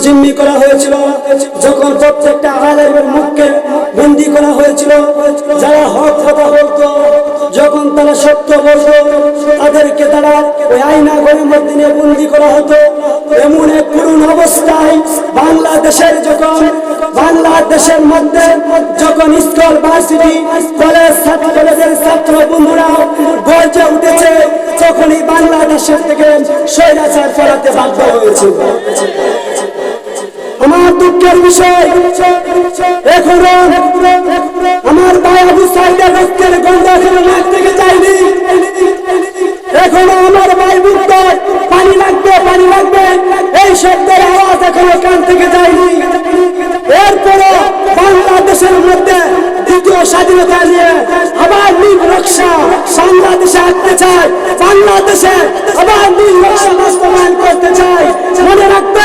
জিম্মি করা হয়েছিল, যখন প্রত্যেকটা আলেমের মুখকে বন্দী করা হয়েছিল, যারা হক কথা বলতো, যখন তারা সত্য বলতো, তাদেরকে তারা ওই আয়না ঘরের মধ্যে নিয়ে বন্দী করা হতো। এমন এক করুণ অবস্থায় বাংলাদেশের মধ্যে যখন স্কুল ভার্সিটি কলেজের ছাত্র বন্ধুরা গর্জে উঠেছে, তখনই বাংলাদেশের থেকে স্বৈরাচার ফেরাতে বাধ্য হয়েছে। আমার দুঃখের বিষয়, এখনো আমার ভাই আবু সাইদের রক্তের গন্ধ এখনো নাক থেকে যায়নি। এখনো আমার ভাই বুঝতে পানি লাগবে, পানি লাগবে, এই শব্দের আওয়াজ এখনো কান থেকে যায়নি। এরপরও বাংলাদেশের মধ্যে দ্বিতীয় স্বাধীনতা নিয়ে আবার নীল নকশা বাংলাদেশে আনতে চায়, বাংলাদেশে আবার নীল নকশা বাস্তবায়ন করতে চায়। মনে রাখবে